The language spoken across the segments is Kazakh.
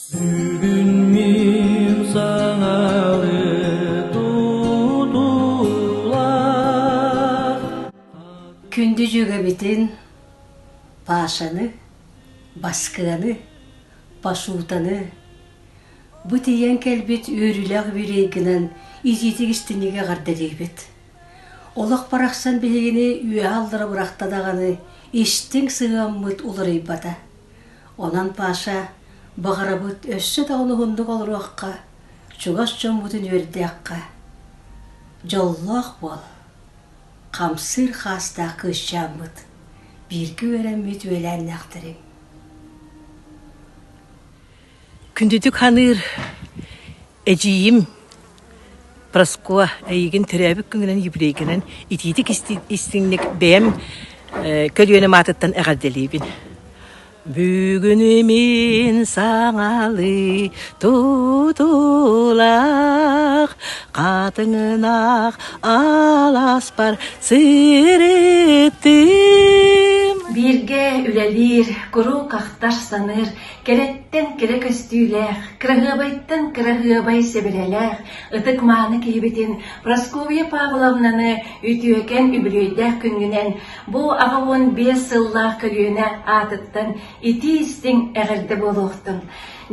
Бүгін мен саңалы тұтулар. Күнді жүгі бітін Пашаны, басқаны, пашутаны, бұтиян кәлбет өріліғ бірегінен изетік істінеге ғарды дейбет. Олық барақсан білегіне үйе алдыры бұрақтадағаны ештің сыған мұт ұлыр ейбада. Онан Паша бағара бұт өссі дауны ғындық олыр оққа, чуғас жон бұтын өрді аққа. Жоллақ бол, қамсыр қаста күш жамыт, біргі өрәмет өлән нақтырым. Күндүдүк ханыр эжиим Проскова әйген төрәбік күнгінен юбилейгінен итидік истинlik бәм көлгені матыттан әғадделейбін. Бүгіні мен саңалы тұтулақ, қатыңынақ аласпар сыреттім. Birge ülelir, kuru kahtar sanır, keretten kere köstüler, kırağıbaytten kırağıbay sebireler, ıtık mağını kehibetin, Praskovya Pavlovna'nı ütüyeken übülüydek küngünen, bu ağavun 5 yıllar kölüğüne atıttın, iti istin eğirde boluğtun.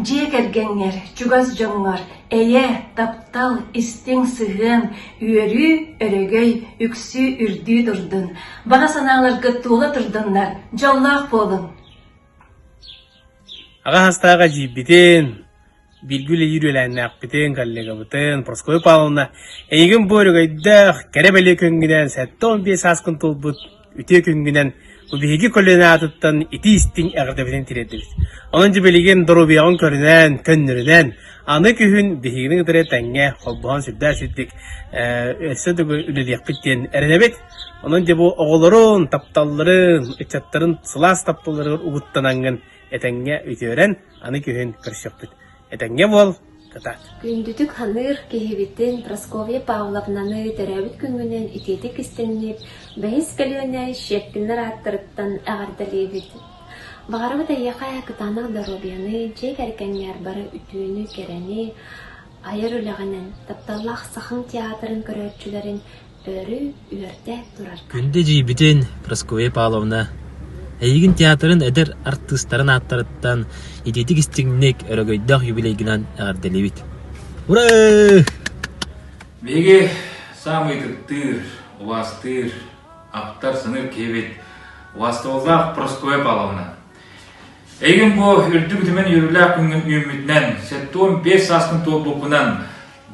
Jek ergenler, çugaz jonlar, eye, taptal, istin sığın, üörü, örögöy, üksü, ürdü durdun. Bağa sanağlar gıttuğu turdunlar, jollaq bolun. Ağa hastağa jibbitin, bilgüle yürüyelenle akbitin, kallega bitin, Proskoy Pavlovna, eygin boyru gaydaq, kerebeli köngüden, 7-15 askın tolbut, üte köngüden, bu bihigi kolena atıttan iti istin eğirdebitin tirediriz. Onuncu belegen dorubiyağın körünen, könnürünen, anı kühün bihiginin ıtırı tenge, holbuhan sürdar sürdük, össe de üleliyek bitten erenebet. Onuncu bu oğulların, taptalların, içatların, sılas taptalların uğuttanangın etenge ütören, anı kühün kırışıqtık. Etenge bol, katat. Күндүдүк ханыр кehibitten Praskovya Pavlovna'ны төрәбит күнгүнен итетик истеннип, бәйіс көлүөнә шеккиннер аттырыттан ағардалебит. Бағарабы да яқа кытанық дарубияны, жек әркәнер бары үтүүнү керени, айыр үләғінен, тапталлақ сахын театрын көрөтчүлерин өрі үйөрдә турар. Күнде жибитин Прасковья Павловна әйгін театрын әдір артыстарын аттарыттан итетик истигнек өрөгөйдақ юбилейгінен ағарделебит. Ура! Беге самый тыктыр, увастыр, аптар сыныр кебет, увастывылдақ Прасковья Павловна. Әйгін бұл үрді күтімен үйірләк күнген үйімітінен, 7-15 аскын толбуқынан,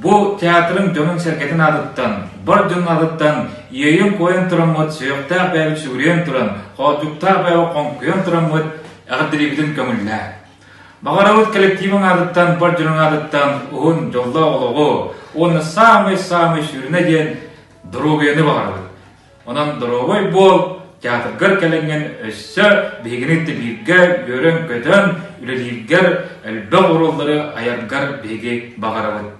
бұл театрын дөнің сәркетін адыттан, бір дөн адыттан, ейін қойын тұрын мұд, сүйіқтақ бәйі сүгірен тұрын, қауытуқтақ бәйі қонқүйен тұрын мұд, әғырдіребетін көмілі. Бағарауыт коллективің адыттан, бір дөнің адыттан, ұғын жолда олығы, оны самый-самый сүріне ден дұрубені бағарауыт. Онан дұрубай бол, театргар кәленген өссі бейгінетті бейгер, өрін көтін, үлелігер, әлбі ғұрылдары аяргар бейге бағарауыт.